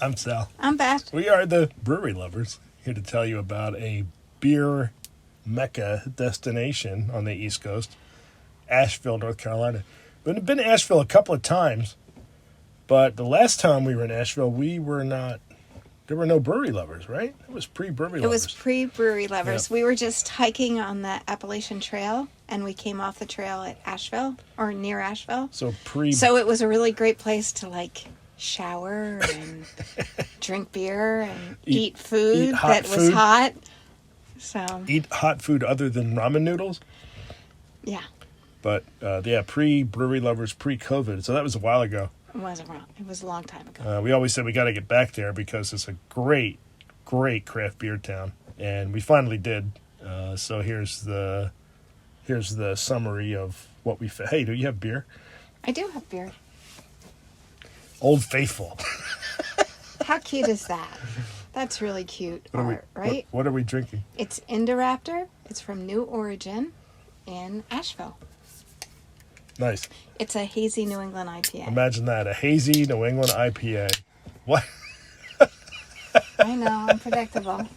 I'm Sal. I'm Beth. We are the brewery lovers, here to tell you about a beer Mecca destination on the East Coast, Asheville, North Carolina. Been to Asheville a couple of times, but the last time we were in Asheville, there were no brewery lovers, right? It was pre-brewery lovers. It was pre-brewery lovers. Yep. We were just hiking on the Appalachian Trail, and we came off the trail at Asheville, or near Asheville. So it was a really great place to, shower and drink beer and eat food was hot. So eat hot food other than ramen noodles? Yeah. But, pre-brewery lovers, pre-COVID. So that was a while ago. It wasn't wrong. It was a long time ago. We always said we got to get back there because it's a great, great craft beer town, and we finally did. So here's the summary of what we. Hey, do you have beer? I do have beer. Old Faithful. How cute is that? That's really cute art, right? What are we drinking? It's Indoraptor. It's from New Origin in Asheville. Nice. It's a hazy New England IPA. Imagine that, a hazy New England IPA. What? I know, unpredictable.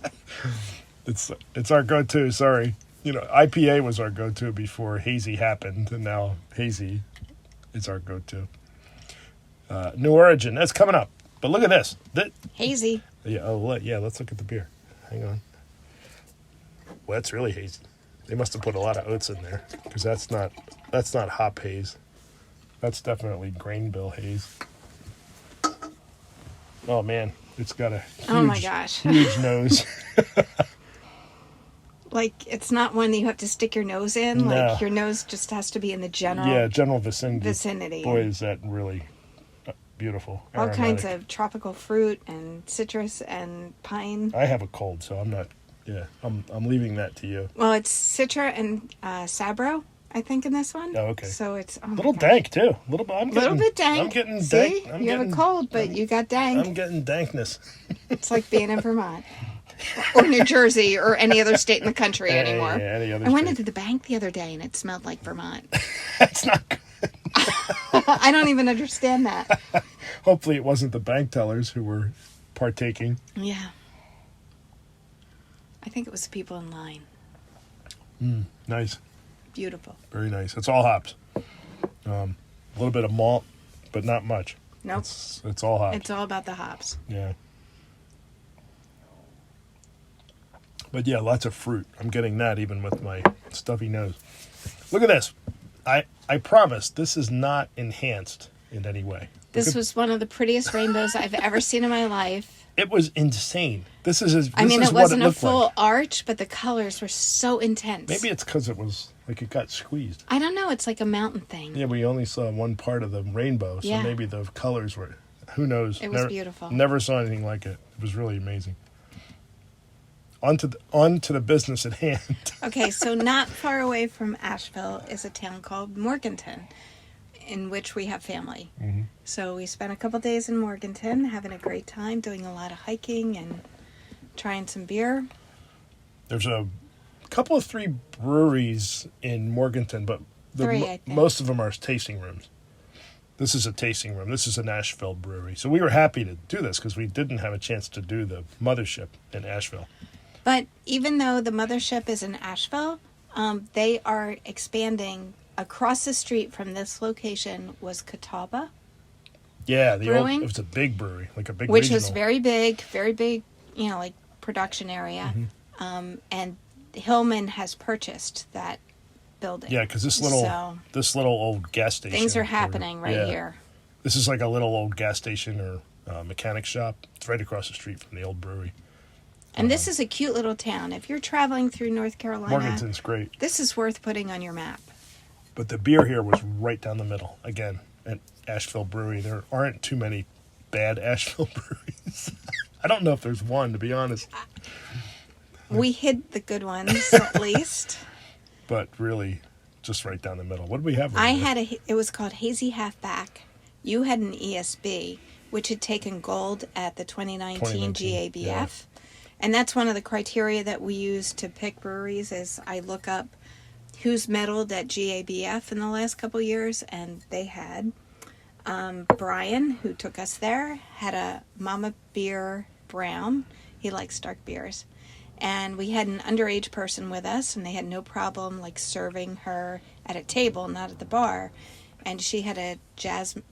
It's our go-to. Sorry, IPA was our go-to before hazy happened, and now hazy is our go-to. New Origin, that's coming up. But look at this. Hazy. Yeah. Let's look at the beer. Hang on. Well, that's really hazy. They must have put a lot of oats in there because that's not hop haze. That's definitely grain bill haze. Oh man, it's got a huge, oh my gosh, huge nose. It's not one that you have to stick your nose in. No. Your nose just has to be in the general vicinity. Boy, is that really beautiful. All aromatic. kinds of tropical fruit and citrus and pine. I have a cold, so I'm not. Yeah, I'm leaving that to you. Well, it's Citra and Sabro, I think, in this one. Oh, okay. So it's a little dank too. A little bit dank. I'm getting See? dank. You have a cold, but you got dank. I'm getting dankness. It's like being in Vermont. Or New Jersey or any other state in the country anymore. Yeah, any other I went state. into the bank the other day and it smelled like Vermont. That's not good. I don't even understand that. Hopefully it wasn't the bank tellers who were partaking. Yeah. I think it was the people in line. Nice. Beautiful. Very nice. It's all hops. A little bit of malt, but not much. Nope. It's all hops. It's all about the hops. Yeah. But yeah, lots of fruit. I'm getting that even with my stuffy nose. Look at this. I promise this is not enhanced in any way. This was one of the prettiest rainbows I've ever seen in my life. It was insane. It wasn't a full arch, but the colors were so intense. Maybe it's because it was it got squeezed. I don't know. It's like a mountain thing. Yeah, we only saw one part of the rainbow, so maybe the colors were. Who knows? It was beautiful. Never saw anything like it. It was really amazing. On to the business at hand. Okay, so not far away from Asheville is a town called Morganton, in which we have family. Mm-hmm. So we spent a couple days in Morganton, having a great time, doing a lot of hiking and trying some beer. There's a couple of 3 breweries in Morganton, but most of them are tasting rooms. This is a tasting room. This is a Asheville brewery. So we were happy to do this because we didn't have a chance to do the mothership in Asheville. But even though the mothership is in Asheville, they are expanding. Across the street from this location was Catawba. Yeah, Brewing, it was a big brewery, like a big which regional. was very big, production area. Mm-hmm. And Hillman has purchased that building. Yeah, because this little old gas station. Things are happening here. This is like a little old gas station or mechanic shop. It's right across the street from the old brewery. And this is a cute little town. If you're traveling through North Carolina, Morganton's great. This is worth putting on your map. But the beer here was right down the middle. Again, at Asheville Brewery, there aren't too many bad Asheville breweries. I don't know if there's one, to be honest. We hid the good ones, at least. But really, just right down the middle. What did we have? It was called Hazy Halfback. You had an ESB, which had taken gold at the 2019 GABF. Yeah. And that's one of the criteria that we use to pick breweries is I look up who's medaled at GABF in the last couple years, and they had Brian, who took us there, had a Mama Beer Brown. He likes dark beers. And we had an underage person with us, and they had no problem like serving her at a table, not at the bar. And she had a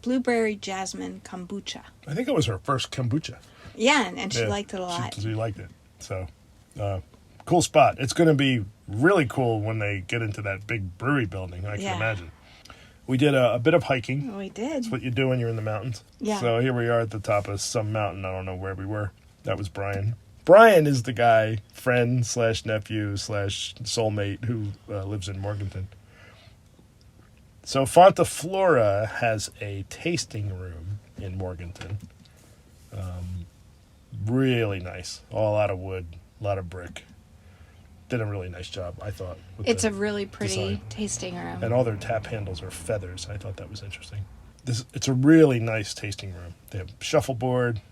blueberry jasmine kombucha. I think it was her first kombucha. Yeah, and she liked it a lot. She liked it. So, cool spot. It's going to be really cool when they get into that big brewery building, I can imagine. We did a bit of hiking. We did. That's what you do when you're in the mountains. Yeah. So here we are at the top of some mountain. I don't know where we were. That was Brian. Brian is the guy, friend / nephew / soulmate who lives in Morganton. So Flora has a tasting room in Morganton. Really nice. All out of wood, a lot of brick. Did a really nice job, I thought. It's a really pretty design. tasting room. And all their tap handles are feathers. I thought that was interesting. It's a really nice tasting room. They have shuffleboard,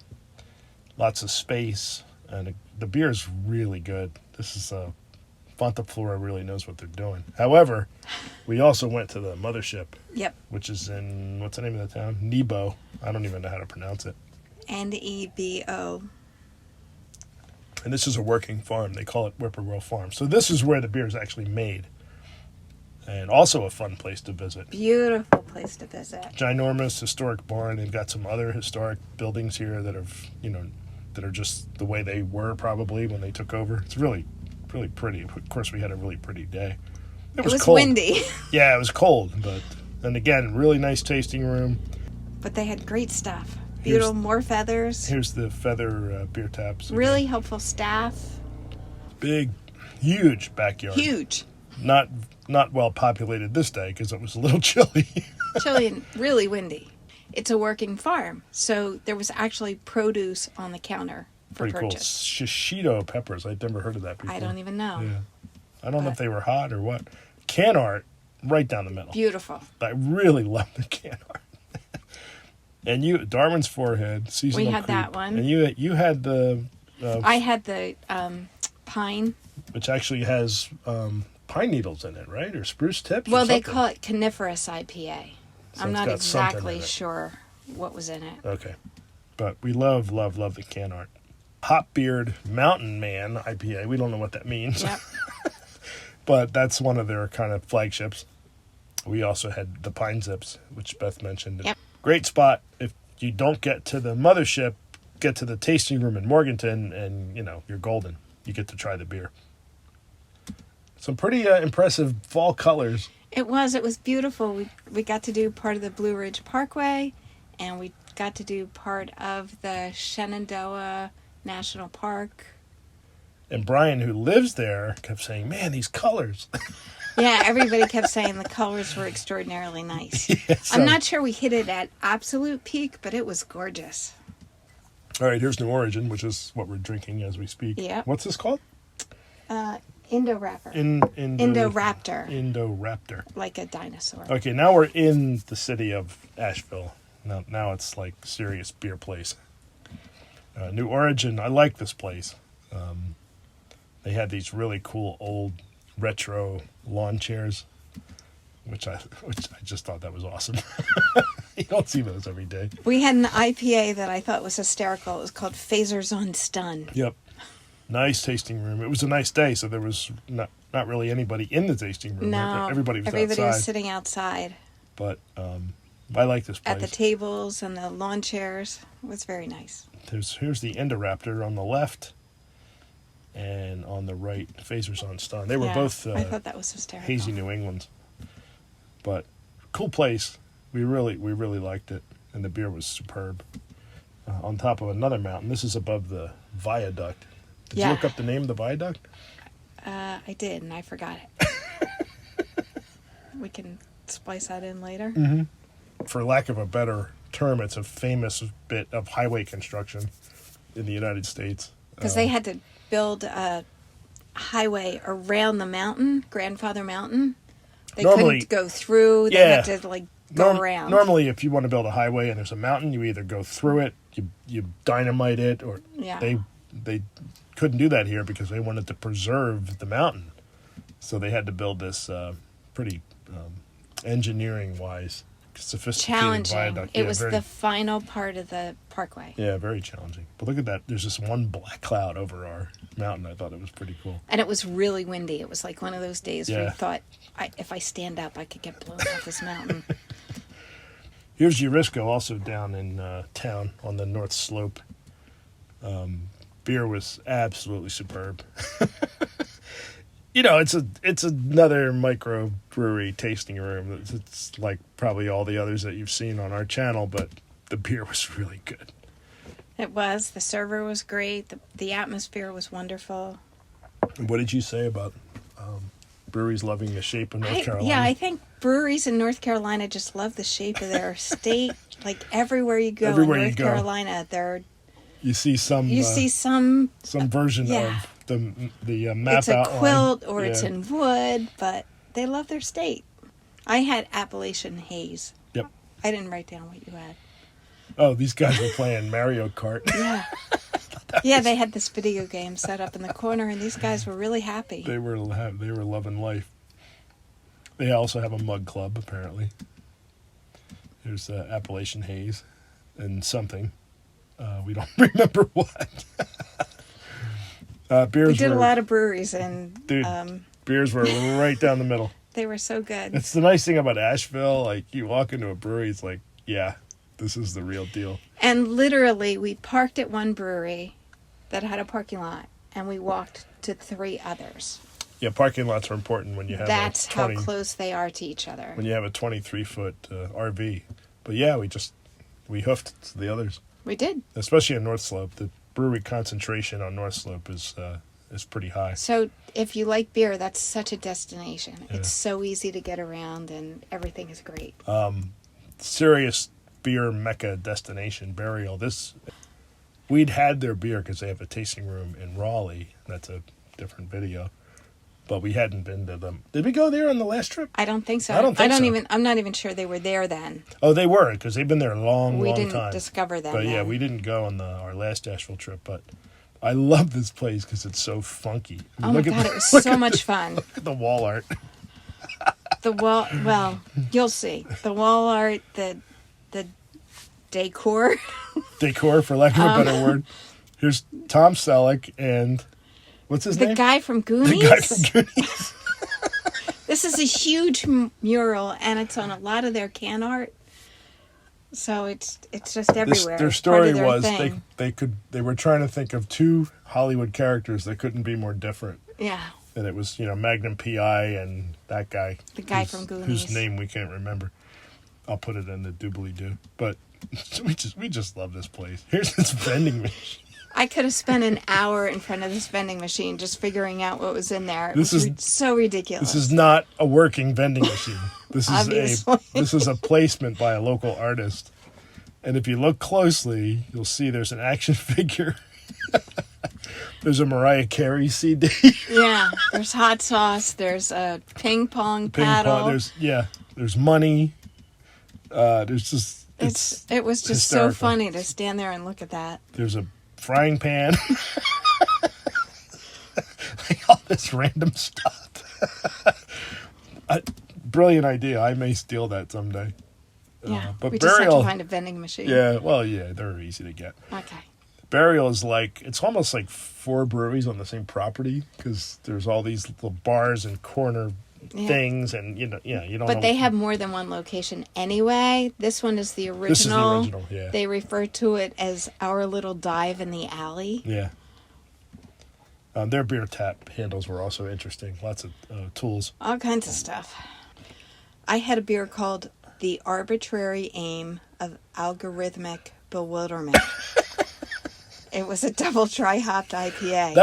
lots of space, and the beer is really good. This is Flora really knows what they're doing. However, we also went to the mothership. Yep. Which is in, what's the name of the town? Nebo. I don't even know how to pronounce it. Nebo. And this is a working farm. They call it Whippoorwill Farm. So this is where the beer is actually made. And also a fun place to visit. Beautiful place to visit. Ginormous historic barn. They've got some other historic buildings here that have, that are just the way they were probably when they took over. It's really, really pretty. Of course, we had a really pretty day. It was cold. Windy. Yeah, it was cold. And again, really nice tasting room. But they had great stuff. Beautiful, more feathers. Here's the feather beer taps. Again. Really helpful staff. Big, huge backyard. Huge. Not well populated this day because it was a little chilly. Chilly and really windy. It's a working farm, so there was actually produce on the counter for Pretty purchase. Cool. Shishito peppers. I'd never heard of that before. I don't even know. Yeah. I don't know if they were hot or what. Can art, right down the middle. Beautiful. I really love the can art. And Darwin's Forehead, seasonal We had creep. that one. And you had the... I had the pine. Which actually has pine needles in it, right? Or spruce tips? Well, or they something. call it coniferous IPA. So I'm it's not got something in exactly it. sure what was in it. Okay. But we love the can art. Hopbeard Mountain Man IPA. We don't know what that means. Yep. But that's one of their kind of flagships. We also had the Pine Zips, which Beth mentioned. Yep. Great spot. If you don't get to the mothership, get to the tasting room in Morganton, and, you're golden. You get to try the beer. Some pretty impressive fall colors. It was beautiful. We got to do part of the Blue Ridge Parkway, and we got to do part of the Shenandoah National Park. And Brian, who lives there, kept saying, man, these colors. Yeah, everybody kept saying the colors were extraordinarily nice. Yeah, so- I'm not sure we hit it at absolute peak, but it was gorgeous. All right, here's New Origin, which is what we're drinking as we speak. Yeah. What's this called? Indoraptor. Indoraptor. Indoraptor. Indoraptor. Like a dinosaur. Okay, now we're in the city of Asheville. Now it's like serious beer place. New Origin, I like this place. They had these really cool old retro lawn chairs, which I just thought that was awesome. You don't see those every day. We had an IPA that I thought was hysterical. It was called Phasers on Stun. Yep. Nice tasting room. It was a nice day, so there was not really anybody in the tasting room. No, everybody was everybody outside. was sitting outside. But I like this place. At the tables and the lawn chairs. It was very nice. Here's the Indoraptor on the left, and on the right, Phasers on Stun. They were both I thought that was hysterical. hazy New Englands. But cool place. We really liked it, and the beer was superb. On top of another mountain. This is above the viaduct. Did you look up the name of the viaduct? I did, and I forgot it. We can splice that in later. Mm-hmm. For lack of a better term, it's a famous bit of highway construction in the United States. Because they had to build a highway around the mountain, Grandfather Mountain. They couldn't go through. They had to go around. Normally, if you want to build a highway and there's a mountain, you either go through it, you dynamite it, or they couldn't do that here because they wanted to preserve the mountain. So they had to build this pretty engineering-wise sophisticated challenging. viaduct. It Yeah, was very, the final part of the parkway. yeah, very challenging. But look at that. There's this one black cloud over our mountain. I thought it was pretty cool. And it was really windy. It was like one of those days where Yeah. you thought, if I stand up, I could get blown off this mountain. Here's Eurisco, also down in town on the north slope. Beer was absolutely superb. It's another micro brewery tasting room. It's like probably all the others that you've seen on our channel, but the beer was really good. It was. The server was great. The atmosphere was wonderful. What did you say about breweries loving the shape of North Carolina? Yeah, I think breweries in North Carolina just love the shape of their state. Like everywhere you go Everywhere in you North go. Carolina, You see some some version Yeah. of the map it's a outline. quilt or it's Yeah. in wood, but they love their state. I had Appalachian Haze. Yep. I didn't write down what you had. Oh, these guys were playing Mario Kart. Yeah. Yeah, they had this video game set up in the corner, and these guys were really happy. They were loving life. They also have a mug club, apparently. There's Appalachian Haze and something. We don't remember what. Beers We did were, a lot of breweries, and dude, beers were right down the middle. they were so good. It's the nice thing about Asheville. Like, you walk into a brewery, it's like, yeah, this is the real deal. And literally, we parked at one brewery that had a parking lot, and we walked to 3 others. Yeah, parking lots are important when you have That's a 20, how close they are to each other. when you have a 23-foot RV. But yeah, we hoofed to the others. We did. Especially in North Slope, the brewery concentration on North Slope is pretty high. So if you like beer, that's such a destination. Yeah. It's so easy to get around, and everything is great. Serious beer Mecca destination, Burial. We'd had their beer because they have a tasting room in Raleigh. That's a different video. But we hadn't been to them. Did we go there on the last trip? I don't think so. I don't think so. I'm not even sure they were there then. Oh, they were, because they've been there a long We time. didn't discover them But yeah, then. we didn't go on our last Asheville trip. But I love this place because it's so funky. Oh my God, it was so much fun. Look at the wall art. Well, you'll see. The wall art, the decor. Decor, for lack of a better word. Here's Tom Selleck and what's his The name? guy from Goonies. The guy from Goonies. This is a huge mural, and it's on a lot of their can art. So it's just everywhere. Their It's part story of their was thing. they were trying to think of 2 Hollywood characters that couldn't be more different. Yeah, And it was, Magnum PI and that guy. the guy whose- from Goonies. Whose name we can't remember. I'll put it in the doobly-doo. But we just love this place. Here's this vending machine. I could have spent an hour in front of this vending machine just figuring out what was in there. It This was is- so ridiculous. This is not a working vending machine. This is Obviously. this is a placement by a local artist. And if you look closely, you'll see there's an action figure. There's a Mariah Carey CD. Yeah, there's hot sauce. There's a ping pong paddle. There's money. There's just It was just hysterical. so funny to stand there and look at that. There's a frying pan. Like all this random stuff. Brilliant idea. I may steal that someday. Yeah, but we just have Burial. to find a vending machine. Yeah, well, yeah, they're easy to get. Okay. Burial is it's almost like 4 breweries on the same property because there's all these little bars and corner Yeah. things, and you don't. But know. they have more than one location anyway. This one is the original. This is the original, yeah. They refer to it as our little dive in the alley. Yeah. Their beer tap handles were also interesting. Lots of tools. All kinds of stuff. I had a beer called The Arbitrary Aim of Algorithmic Bewilderment. It was a double dry hopped IPA.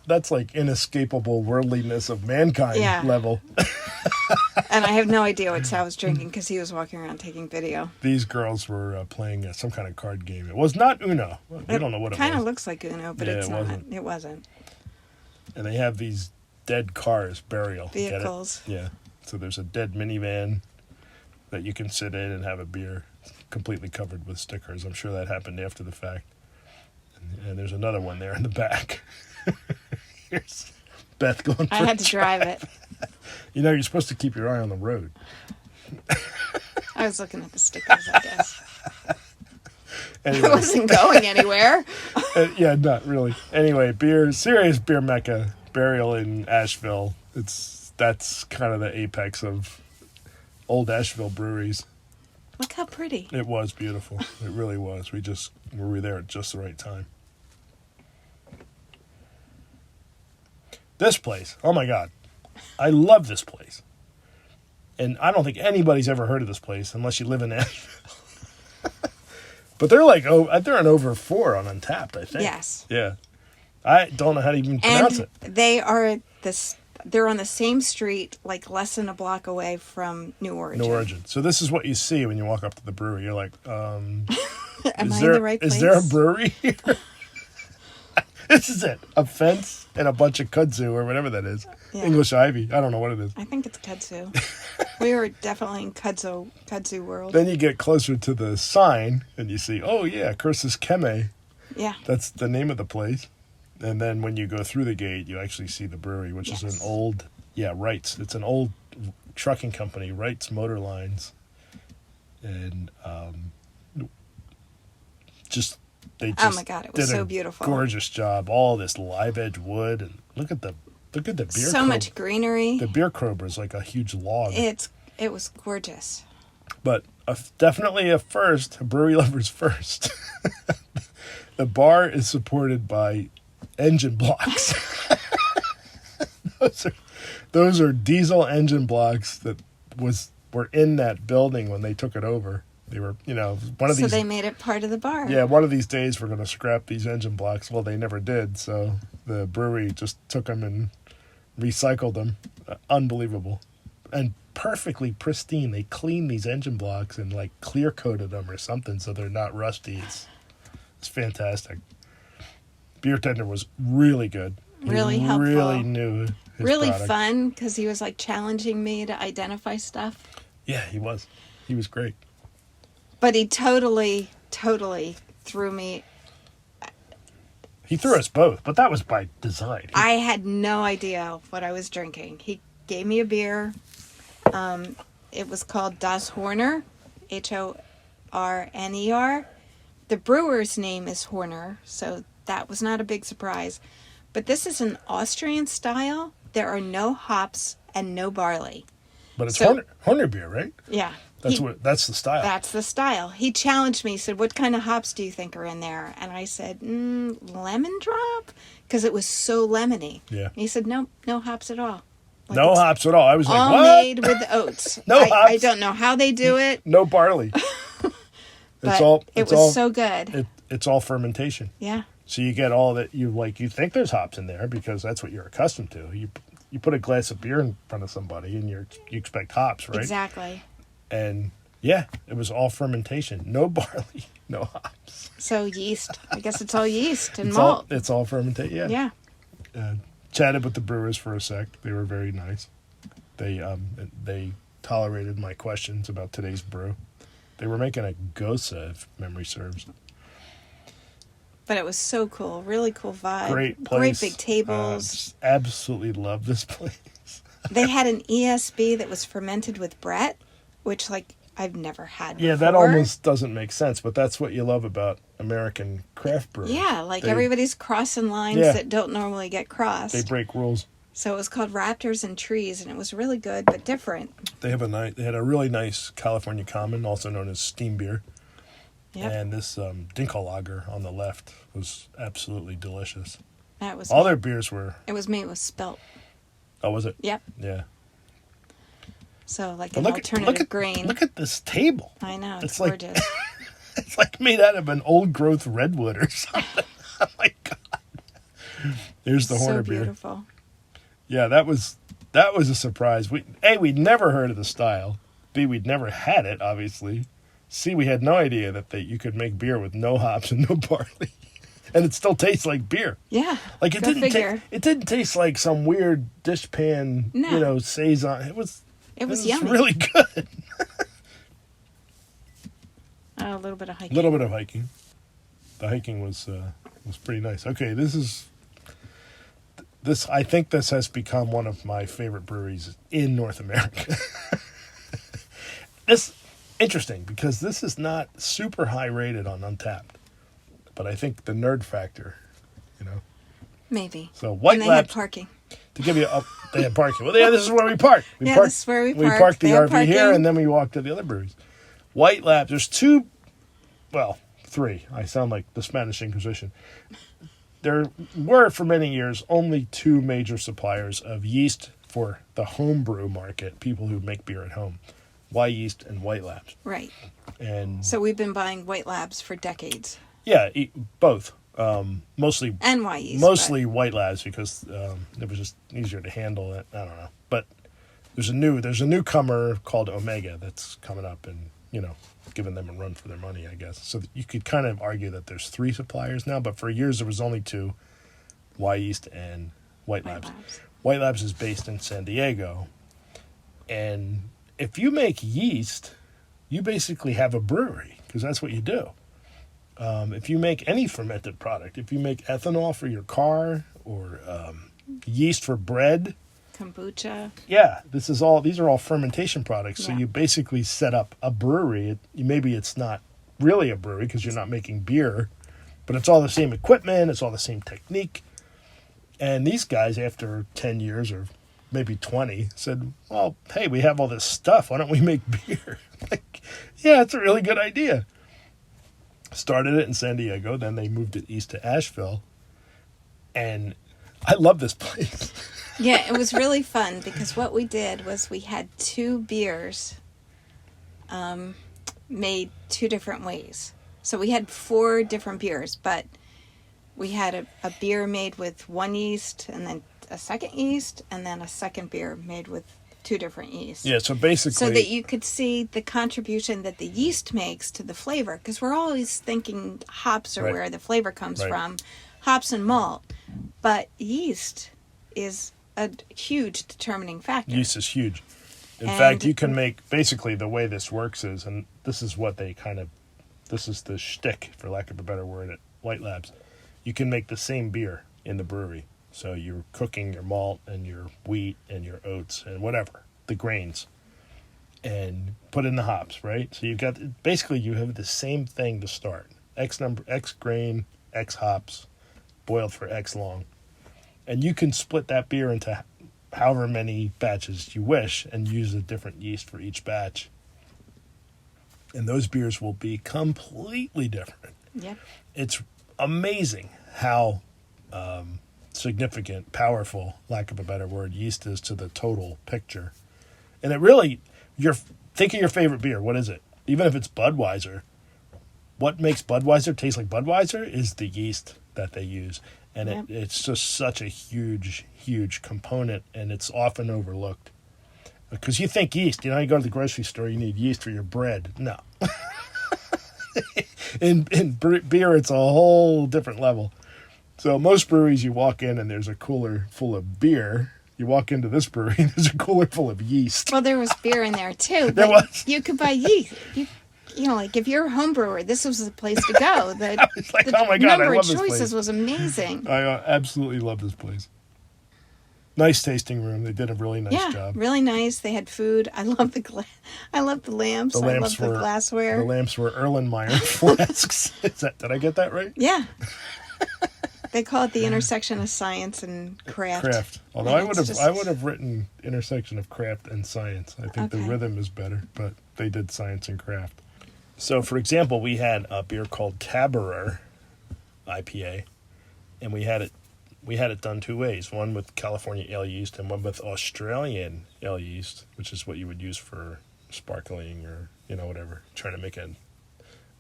That's like inescapable worldliness of mankind Yeah. level. And I have no idea what Sal was drinking because he was walking around taking video. These girls were playing some kind of card game. It was not Uno. We don't know what it Kind of was. looks like Uno, but Yeah, it's it not. wasn't. It wasn't. And they have these dead cars, Burial. Get it? Vehicles. Yeah. So there's a dead minivan that you can sit in and have a beer, completely covered with stickers. I'm sure that happened after the fact. And there's another one there in the back. Here's Beth going for I had a to drive it. You're supposed to keep your eye on the road. I was looking at the stickers, I guess. Anyway. I wasn't going anywhere. Yeah, not really. Anyway, serious beer mecca, burial in Asheville. That's kind of the apex of old Asheville breweries. Look how pretty. It was beautiful. It really was. We were there at just the right time. This place, oh my God. I love this place. And I don't think anybody's ever heard of this place unless you live in Asheville. But they're they're on over 4 on Untapped, I think. Yes. Yeah. I don't know how to even pronounce it. They're on the same street, like less than a block away from New Origin. New Origin. So this is what you see when you walk up to the brewery. You're like, Am I in the right place? Is there a brewery here? This is it. A fence and a bunch of kudzu or whatever that is. Yeah. English ivy. I don't know what it is. I think it's kudzu. We were definitely in kudzu world. Then you get closer to the sign and you see, oh yeah, Cursus Keme. Yeah. That's the name of the place. And then when you go through the gate, you actually see the brewery, which is an old, Wrights. It's an old trucking company, Wrights Motor Lines. And they just oh my God, it was so beautiful. Gorgeous job. All this live edge wood, and look at the beer. So much greenery. The beer crowbar is like a huge log. It was gorgeous. But definitely a brewery lover's first. The bar is supported by engine blocks. Those are diesel engine blocks that were in that building when they took it over. They were, one of these. So they made it part of the bar. Yeah, one of these days we're going to scrap these engine blocks. Well, they never did, so the brewery just took them and recycled them. Unbelievable. And perfectly pristine. They cleaned these engine blocks and clear coated them or something so they're not rusty. It's fantastic. Beer tender was really good. Really helpful. Really knew his really product. Fun because he was challenging me to identify stuff. Yeah, he was. He was great. But he totally threw me. He threw us both, but that was by design. I had no idea what I was drinking. He gave me a beer. It was called Das Horner, Horner. The brewer's name is Horner, so that was not a big surprise. But this is an Austrian style. There are no hops and no barley. But it's Horner beer, right? Yeah. That's the style. That's the style. He challenged me. He said, what kind of hops do you think are in there? And I said, lemon drop? Because it was so lemony. Yeah. And he said, no hops at all. No hops at all. I was like, all what? made with oats. No hops. I don't know how they do it. No barley. But it was so good. It's all fermentation. Yeah. So you get all that you think there's hops in there because that's what you're accustomed to. You put a glass of beer in front of somebody and you expect hops, right? Exactly. And yeah, it was all fermentation. No barley, no hops. So yeast. I guess it's all yeast and malt. It's all fermentation, yeah. Yeah. Chatted with the brewers for a sec. They were very nice. They tolerated my questions about today's brew. They were making a Gosa, if memory serves. But it was so cool. Really cool vibe. Great place. Great big tables. Just absolutely love this place. They had an ESB that was fermented with Brett, which I've never had before. Yeah, that almost doesn't make sense, but that's what you love about American craft brewing. Yeah, everybody's crossing lines that don't normally get crossed. They break rules. So it was called Raptors and Trees, and it was really good, but different. They had a really nice California Common, also known as steam beer. Yep. And this Dinkel on the left was absolutely delicious. That was all their beers were. It was made with spelt. Oh, was it? Yep. Yeah. So an alternative grain. Look at this table. I know, it's gorgeous. It's made out of an old growth redwood or something. Oh my God. There's the Horner beer. So beautiful. Yeah, that was a surprise. We'd never heard of the style. B, we'd never had it, obviously. C, we had no idea that you could make beer with no hops and no barley. And it still tastes like beer. Yeah. It didn't taste like some weird dishpan, saison. It was yummy. Really good. A little bit of hiking. The hiking was pretty nice. Okay, I think this has become one of my favorite breweries in North America. interesting because this is not super high rated on Untapped, but I think the nerd factor, Maybe. So White and they Labs had parking. to give you they had parking. Well, yeah, this is where we park. This is where we park. We parked the They had RV here, parking. and then we walked to the other breweries. White Labs. There's three. I sound like the Spanish Inquisition. There were for many years only two major suppliers of yeast for the homebrew market, people who make beer at home. Y Yeast and White Labs. Right. And so we've been buying White Labs for decades. Yeah, both. Mostly and Y Yeast. Mostly White Labs because it was just easier to handle it. I don't know. But there's a newcomer called Omega that's coming up and, giving them a run for their money, I guess. So you could kind of argue that there's three suppliers now, but for years there was only two, Y Yeast and White Labs. White Labs is based in San Diego. And if you make yeast, you basically have a brewery because that's what you do. If you make any fermented product, if you make ethanol for your car or yeast for bread, kombucha. Yeah, these are all fermentation products. So Yeah. you basically set up a brewery. Maybe it's not really a brewery because you're not making beer, but it's all the same equipment. It's all the same technique. And these guys, after 10 years or maybe 20, said, well, hey, we have all this stuff. Why don't we make beer? Yeah, it's a really good idea. Started it in San Diego. Then they moved it east to Asheville. And I love this place. Yeah, it was really fun because what we did was we had two beers made two different ways. So we had 4 different beers, but we had a beer made with one yeast and then a second yeast and then a second beer made with 2 different yeasts. Yeah, so basically... So that you could see the contribution that the yeast makes to the flavor. Because we're always thinking hops are Right. where the flavor comes Right. from. Hops and malt. But yeast is a huge determining factor. Yeast is huge. In And- fact, you can make, basically the way this works is, and this is what this is the shtick, for lack of a better word, at White Labs. You can make the same beer in the brewery. So you're cooking your malt and your wheat and your oats and whatever, the grains, and put in the hops, right? So you have the same thing to start. X grain, X hops, boiled for X long. And you can split that beer into however many batches you wish and use a different yeast for each batch. And those beers will be completely different. Yep. It's amazing how significant, powerful, lack of a better word, yeast is to the total picture. And it really, think of your favorite beer. What is it? Even if it's Budweiser, what makes Budweiser taste like Budweiser is the yeast that they use. And Yep. it's just such a huge, huge component, and it's often overlooked. Because you think yeast, you go to the grocery store, you need yeast for your bread. No. in beer, it's a whole different level. So most breweries, you walk in and there's a cooler full of beer. You walk into this brewery and there's a cooler full of yeast. Well, there was beer in there too. There but was. You could buy yeast. Like if you're a home brewer, this was the place to go. I was like, oh my God, I number love of this choices place. was amazing. I absolutely love this place. Nice tasting room. They did a really nice job. Really nice. They had food. I love the I love the lamps. The lamps I love the glassware. The lamps were Erlenmeyer flasks. Did I get that right? Yeah. They call it the intersection of science and craft. Although And I would have written intersection of craft and science. I think the Okay. rhythm is better, but they did science and craft. So, for example, we had a beer called Cabaret IPA, and we had it done 2 ways. One with California ale yeast and one with Australian ale yeast, which is what you would use for sparkling or whatever, trying to make an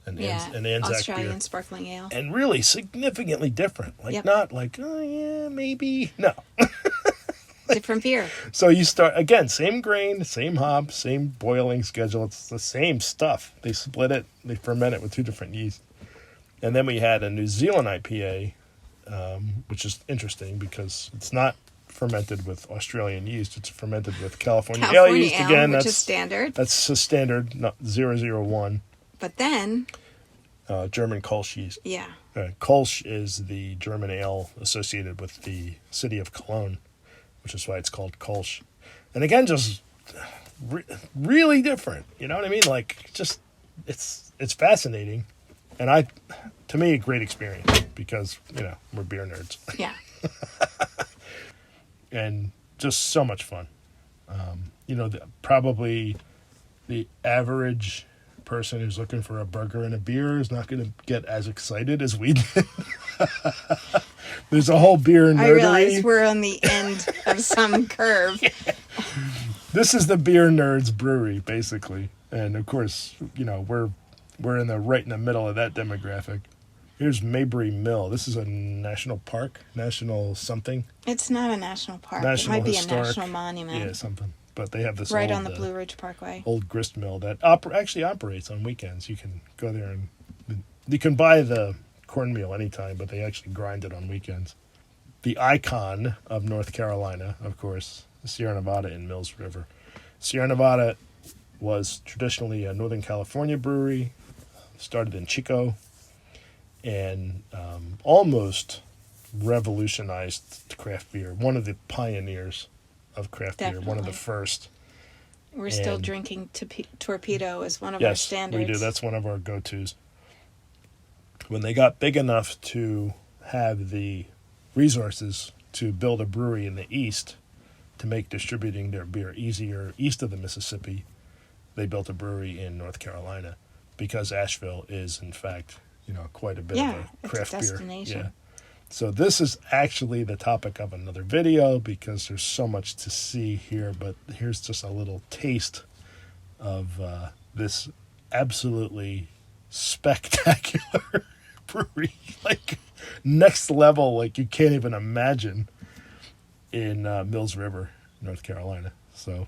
Anzac Australian beer. sparkling ale. And really significantly different. Yep. Not like, oh yeah, maybe. No. Different beer. So you start, again, same grain, same hop, same boiling schedule. It's the same stuff. They split it, they ferment it with 2 different yeasts. And then we had a New Zealand IPA, which is interesting because it's not fermented with Australian yeast. It's fermented with California ale yeast. Again, which is standard. That's a standard, not 001. But then, German Kolsch yeast. yeah. Kolsch is the German ale associated with the city of Cologne, which is why it's called Kolsch. And again, just really different. You know what I mean? Like, just it's fascinating, and to me, a great experience because we're beer nerds. Yeah. And just so much fun. Probably the average person who's looking for a burger and a beer is not going to get as excited as we did. There's a whole beer nerdery. I realize we're on the end of some curve. Yeah. This is the beer nerds brewery, basically, and of course, we're right in the middle of that demographic. Here's Maybury Mill. This is a national park, national something. It's not a national park. National it might historic, be a national monument. Yeah, something. But they have this right old, on the Blue Ridge Parkway. Old grist mill that actually operates on weekends. You can go there and you can buy the cornmeal anytime, but they actually grind it on weekends. The icon of North Carolina, of course, Sierra Nevada in Mills River. Sierra Nevada was traditionally a Northern California brewery, started in Chico, and almost revolutionized craft beer. One of the pioneers of craft beer, one of the first. We're still drinking Torpedo as one of our standards. Yes, we do. That's one of our go-tos. When they got big enough to have the resources to build a brewery in the East to make distributing their beer easier east of the Mississippi, they built a brewery in North Carolina because Asheville is, in fact, quite a bit of a craft it's a beer. destination. Yeah. So this is actually the topic of another video because there's so much to see here, but here's just a little taste of this absolutely spectacular brewery, like next level, like you can't even imagine, in Mills River, North Carolina. So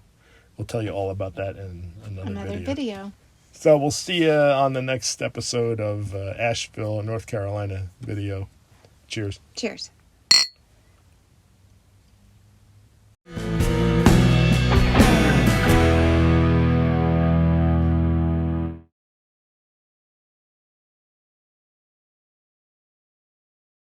we'll tell you all about that in another video. So we'll see you on the next episode of Asheville, North Carolina video. Cheers. Cheers.